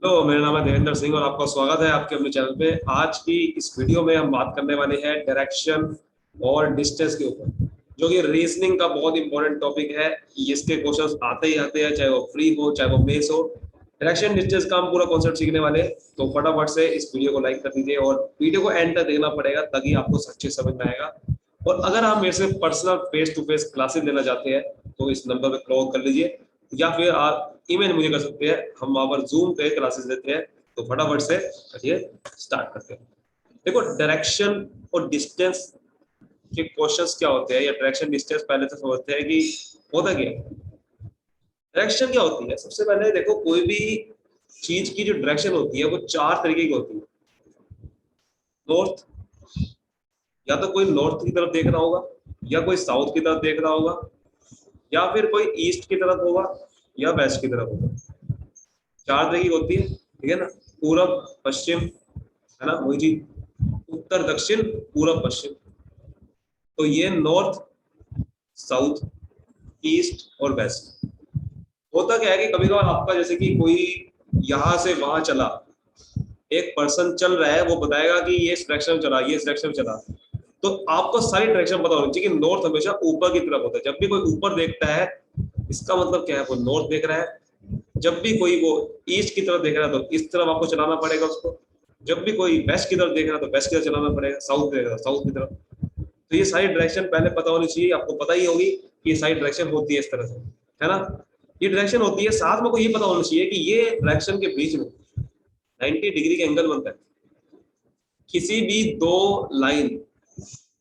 Hello, मेरा नाम है देवेंद्र सिंह और आपका स्वागत है आपके अपने चैनल पे। आज की इस वीडियो में हम बात करने वाले हैं डायरेक्शन और डिस्टेंस के ऊपर, जो कि रीजनिंग का बहुत इंपॉर्टेंट टॉपिक है। इसके क्वेश्चंस आते ही आते हैं, चाहे वो फ्री हो चाहे वो मेस हो। डायरेक्शन डिस्टेंस का हम पूरा कॉन्सेप्ट सीखने वाले हैं, तो फटाफट से इस वीडियो को लाइक कर दीजिए और वीडियो को एंड तक देखना पड़ेगा, तभी आपको सच्चे समझ में आएगा। और अगर आप मेरे से personal face to face classes लेना चाहते हैं तो इस नंबर पे कॉल कर लीजिए, या फिर आप ईमेल मुझे कर सकते हैं। हम वहां पर जूम पे क्लासेस देते हैं। तो फटाफट से चलिए स्टार्ट करते हैं। देखो, डायरेक्शन और डिस्टेंस के क्वेश्चंस क्या होते हैं, या डायरेक्शन डिस्टेंस पहले तो समझते हैं कि होता क्या है। डायरेक्शन क्या होती है? सबसे पहले देखो, कोई भी चीज की जो डायरेक्शन होती है वो चार तरीके की होती है। नॉर्थ, या तो कोई नॉर्थ की तरफ देख रहा होगा, या कोई साउथ की तरफ देख रहा होगा, या फिर कोई ईस्ट की तरफ होगा, या वेस्ट की तरफ होगा। चार तरह की होती है, ठीक है ना। पूरब पश्चिम, है ना, वही चीज। उत्तर दक्षिण पूरब पश्चिम। तो ये नॉर्थ, साउथ, ईस्ट और वेस्ट। होता क्या है कि कभी कभार आपका जैसे कि कोई यहां से वहां चला, एक पर्सन चल रहा है, वो बताएगा कि ये इस डायरेक्शन में चला, ये इस डायरेक्शन में चला। तो आपको सारी डायरेक्शन पता होनी चाहिए कि नॉर्थ हमेशा ऊपर की तरफ होता है। जब भी कोई ऊपर देखता है, इसका मतलब क्या है, वो नॉर्थ देख रहा है। जब भी कोई वो ईस्ट की तरफ देख रहा है तो इस तरफ आपको चलाना पड़ेगा उसको। जब भी कोई वेस्ट की तरफ देख रहा है तो वेस्ट की तरफ चलाना पड़ेगा, साउथ देख रहा है साउथ की तरफ। तो ये सारी डायरेक्शन पहले पता होनी चाहिए, आपको पता ही होगी कि ये सारी डायरेक्शन होती है इस तरह से, है ना। ये डायरेक्शन होती है, साथ में को ये पता होना चाहिए कि ये डायरेक्शन के बीच में 90 डिग्री का एंगल बनता है। किसी भी दो लाइन,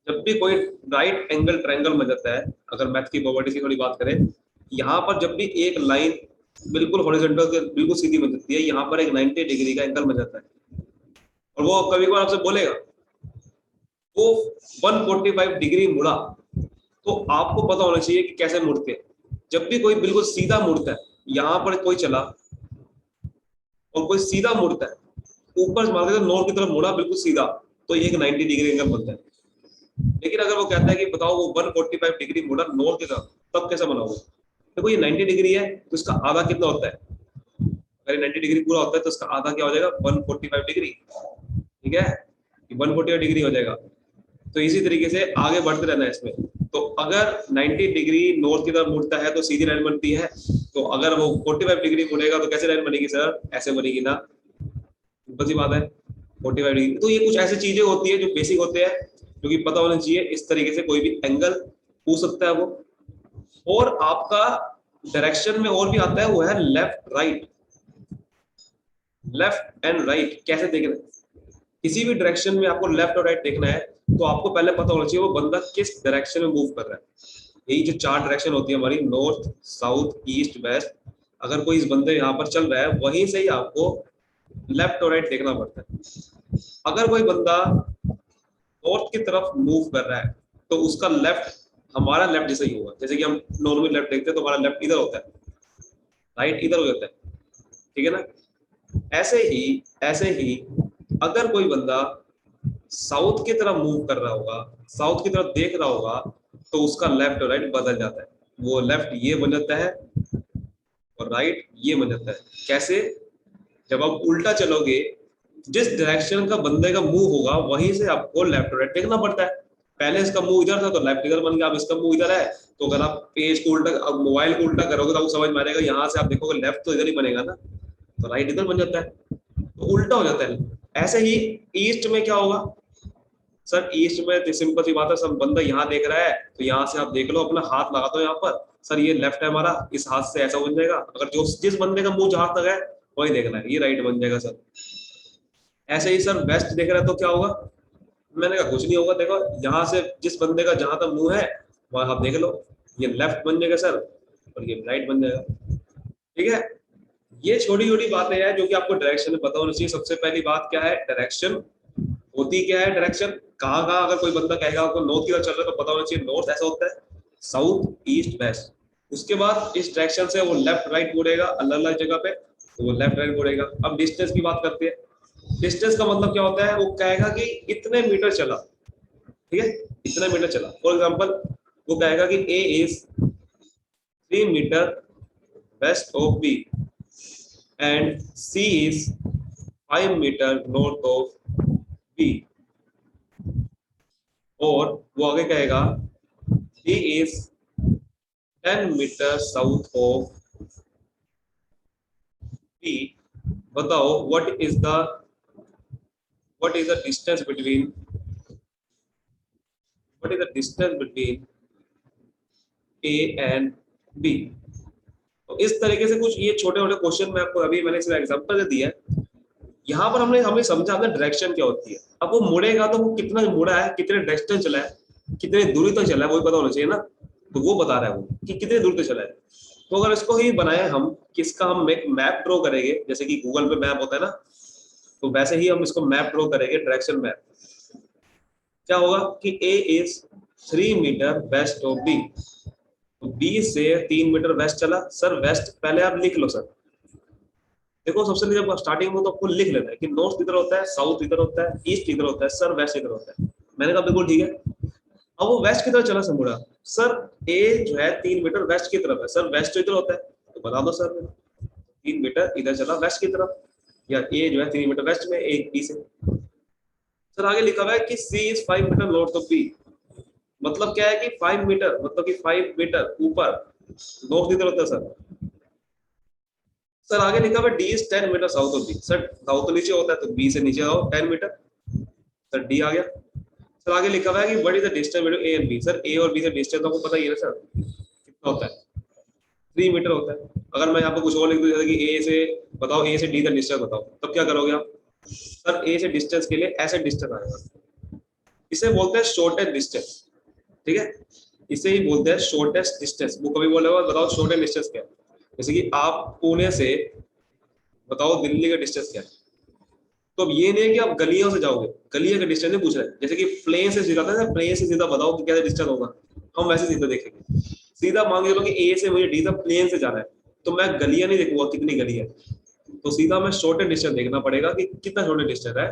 जब भी कोई राइट एंगल ट्रायंगल बन जाता है, अगर मैथ की प्रॉपर्टी की थोड़ी बात करें, यहाँ पर जब भी एक लाइन बिल्कुल हॉरिजॉन्टल के बिल्कुल सीधी बन जाती है, यहाँ पर एक 90 डिग्री का एंगल बन जाता है। और वो कभी कभार आपसे बोलेगा वो 145 डिग्री मुड़ा, तो आपको पता होना चाहिए कि कैसे मुड़ते हैं। जब भी कोई बिल्कुल सीधा मुड़ता है, यहाँ पर कोई चला और कोई सीधा मुड़ता है, ऊपर मान लीजिए नॉर्थ की तरफ मुड़ा बिल्कुल सीधा, तो ये एक 90 डिग्री एंगल बनता है। लेकिन अगर वो कहता है कि बताओ वो 145 डिग्री मुड़ा नॉर्थ की तरफ, तब कैसे बनाओगे? देखो, ये 90 डिग्री है तो इसका आधा कितना होता है? अगर ये 90 डिग्री पूरा होता है तो इसका आधा क्या हो जाएगा? 145 डिग्री, ठीक है। 145 डिग्री हो जाएगा। तो इसी तरीके से आगे बढ़ते रहना है इसमें। तो अगर 90 डिग्री नॉर्थ की तरफ मुड़ता है तो सीधी लाइन बनती है। तो अगर वो 45 डिग्री मुड़ेगा तो कैसे लाइन बनेगी सर? ऐसे बनेगी ना, सिंपल सी बात है। 45 डिग्री। तो ये कुछ ऐसी चीजें होती है जो बेसिक होते हैं, जो कि पता होना चाहिए। इस तरीके से कोई भी एंगल पूछ सकता है वो। और आपका डायरेक्शन में और भी आता है, वो है left right. Left and right कैसे देखना है? किसी भी डायरेक्शन में आपको लेफ्ट और राइट देखना है, तो आपको पहले पता होना चाहिए वो बंदा किस डायरेक्शन में मूव कर रहा है। यही जो चार डायरेक्शन होती है हमारी, नॉर्थ साउथ ईस्ट वेस्ट, अगर कोई इस बंदे यहाँ पर चल रहा है, वहीं से ही आपको लेफ्ट और राइट देखना पड़ता है। अगर कोई बंदा नॉर्थ की तरफ मूव कर रहा है, तो उसका लेफ्ट हमारा लेफ्ट जैसा ही होगा। जैसे कि हम नॉर्मली लेफ्ट देखते हैं तो हमारा लेफ्ट इधर होता है, राइट इधर हो जाता है, ठीक है ना। ऐसे ही अगर कोई बंदा साउथ की तरफ मूव कर रहा होगा, साउथ की तरफ देख रहा होगा, तो उसका लेफ्ट और राइट बदल जाता है। वो लेफ्ट ये बन जाता है और राइट ये बन जाता है। कैसे? जब आप उल्टा चलोगे, जिस डायरेक्शन का बंदे का मुंह होगा वहीं से आपको लेफ्ट और राइट देखना पड़ता है। पहले इसका मुंह इधर था तो लेफ्ट इधर बन गया, अब इसका मुंह इधर है। तो अगर आप पेज को उल्टा, अब मोबाइल को उल्टा करोगे तो आपको समझ में आएगा, यहाँ से आप देखोगे लेफ्ट तो इधर ही बनेगा ना, तो राइट इधर बन जाता है, तो उल्टा हो जाता है। ऐसे ही ईस्ट में क्या होगा सर? ईस्ट में तो सिंपल सी बात है, सब बंदा यहाँ देख रहा है तो यहाँ से आप देख लो, अपना हाथ लगा दो यहाँ पर, सर ये लेफ्ट है हमारा, इस हाथ से ऐसा बन जाएगा। अगर जो जिस बंदे का मुंह जहां तक है वही देखना है, ये राइट बन जाएगा सर। ऐसे ही सर वेस्ट देख रहा है तो क्या होगा? मैंने कहा कुछ नहीं होगा। देखो, यहाँ से जिस बंदे का जहां तक मुंह है वहां आप देख लो, ये लेफ्ट बन जाएगा सर, और ये राइट बन जाएगा, ठीक है। ये छोटी छोटी बातें हैं जो कि आपको डायरेक्शन में पता होनी चाहिए। सबसे पहली बात क्या है? डायरेक्शन होती क्या है? डायरेक्शन कहाँ कहाँ, अगर कोई बंदा कहेगा आपको नॉर्थ की तरफ चल रहा है तो पता होना चाहिए नॉर्थ ऐसा होता है, साउथ ईस्ट वेस्ट। उसके बाद इस डायरेक्शन से वो लेफ्ट राइट मुड़ेगा अलग अलग जगह पे, तो वो लेफ्ट राइट मुड़ेगा। अब डिस्टेंस की बात करते हैं। डिस्टेंस का मतलब क्या होता है? वो कहेगा कि इतने मीटर चला, ठीक है, इतना मीटर चला। फॉर एग्जाम्पल, वो कहेगा कि A is 3 metre west of B, and C is 5 meter north of B, और वो आगे कहेगा D is 10 meter south of B. बताओ what is the distance between A and B. तो इस तरीके से कुछ ये छोटे छोटे क्वेश्चन मैं आपको अभी मैंने इसका एग्जांपल दे दिया है। यहाँ पर हमने समझा हमने डायरेक्शन क्या होती है। अब वो मुड़ेगा तो वो कितना मुड़ा है, कितने डिस्टेंस चला है, कितनी दूरी तक चला है, वो पता होना चाहिए ना। तो वो बता रहा है वो कि कितनी दूर तक चला है। तो अगर इसको ही बनाए हम, किसका हम एक मैप ड्रॉ करेंगे, जैसे कि गूगल पे मैप होता है ना, तो वैसे ही हम इसको मैप ड्रॉ करेंगे, डायरेक्शन मैप। क्या होगा कि A is 3 metre west of B, तो B से 3 मीटर वेस्ट चला। सर वेस्ट पहले आप लिख लो सर। देखो सबसे जब स्टार्टिंग में तो आपको लिख लेना है कि नॉर्थ इधर होता है, साउथ इधर होता है, ईस्ट इधर होता है, सर वेस्ट इधर होता है। मैंने कहा बिल्कुल ठीक है। अब वो वेस्ट की तरफ चला समुड़ा। सर ए जो है 3 मीटर वेस्ट की तरफ है, सर वेस्ट तो इधर होता है, तो बता दो सर 3 मीटर इधर चला वेस्ट की तरफ, या ए जो है 3 मीटर वेस्ट में, एक बी से। सर आगे लिखा हुआ है कि C is 5 metre north of B. मतलब क्या है कि 5 मीटर, मतलब कि 5 मीटर ऊपर नॉर्थ इधर होता है सर। सर आगे लिखा हुआ है D is 10 metre south of B. Sir south तो नीचे होता है, तो बी से नीचे आओ 10 मीटर। सर डी आ गया। सर आगे लिखा हुआ है कि what is the distance between A and B. Sir A और बी से डिस्टेंस आपको पता ही है ना सर, कितना होता है, 3 मीटर होता है। अगर मैं यहाँ पे कुछ और लिख दूं, जैसे कि ए से बताओ, ए से डी का डिस्टेंस बताओ, तब क्या करोगे आप? सर ए से डिस्टेंस के लिए ऐसे डिस्टेंस आएगा, इसे बोलते हैं शॉर्टेस्ट डिस्टेंस। ठीक है, इसे ही बोलते हैं शॉर्टेस्ट डिस्टेंस। वो कभी बोलेगा बताओ शॉर्टेस्ट डिस्टेंस क्या है। जैसे कि आप पुणे से बताओ दिल्ली का डिस्टेंस क्या है, तो अब ये नहीं है कि आप गलियों से जाओगे, गलियों का डिस्टेंस नहीं पूछ रहे हैं। जैसे कि प्लेन से सीधा था, प्लेन से सीधा बताओ कि क्या डिस्टेंस होगा, हम वैसे सीधा देखेंगे। सीधा मान लो कि ए से मुझे डी तक प्लेन से जाना है, तो मैं गलियां नहीं देखूंगा कितनी गली है, तो सीधा मैं शॉर्टेस्ट डिस्टेंस देखना पड़ेगा कि कितना शॉर्टेस्ट डिस्टेंस है।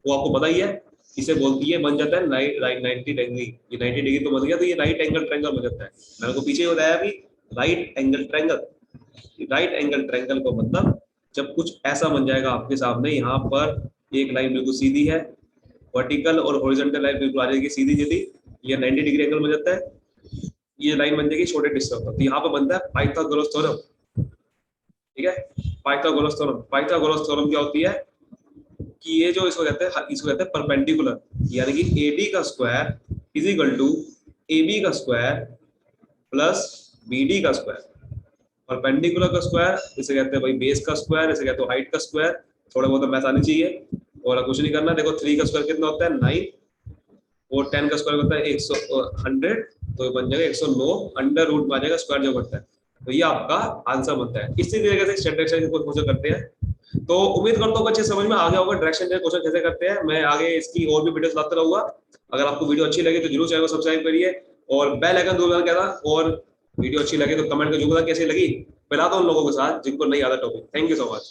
वो आपको पता ही है, इसे बोलती है, बन जाता है राइट 90 डिग्री। ये 90 डिग्री तो बन गया, तो ये राइट एंगल ट्रायंगल बन जाता है। मैंने को पीछे बताया अभी, right angle triangle. Right angle triangle को मतलब जब कुछ ऐसा बन जाएगा आपके सामने, यहाँ पर एक लाइन बिल्कुल सीधी है, वर्टिकल और हॉरिजॉन्टल लाइन बिल्कुल आ जाएगी सीधी सीधी, ये 90 डिग्री एंगल बन जाता है, ये लाइन बन जाएगी शॉर्टेस्ट डिस्टेंस। तो यहाँ पर बनता है पाइथागोरस थ्योरम। ठीक है, पाइथागोरस थ्योरम। पाइथागोरस थ्योरम क्या होती है कि ये जो इसको कहते हैं परपेंडिकुलर, यानी कि एडी का square is equal to AB का स्क्वायर प्लस बीडी का स्क्वायर। परपेंडिकुलर का स्क्वायर इसे कहते हैं भाई बेस का स्क्वायर, इसे कहते हैं हाइट का स्क्वायर। थोड़ा बहुत मैथ आनी चाहिए और कुछ नहीं करना। देखो 3 का स्क्वायर कितना होता है 9, और 10 का स्क्वायर होता है 100, तो बन जाएगा 109, अंडर रूट में आ जाएगा स्क्वायर जो बढ़ता है, तो ये आपका आंसर बनता है। इसी तरीके से स्टैंडर्ड डायरेक्शन के क्वेश्चन करते हैं। तो उम्मीद करता हूँ अच्छे समझ में आ गया होगा डायरेक्शन के क्वेश्चन कैसे करते हैं। मैं आगे इसकी और भी वीडियोस लाता रहूंगा। अगर आपको वीडियो अच्छी लगे तो जरूर चैनल को सब्सक्राइब करिए और बेल आइकन जरूर कहना, और वीडियो अच्छी लगे तो कमेंट कर जरूर कैसी लगी, मिला दो उन लोगों के साथ जिनको नहीं आता topic. Thank you so much.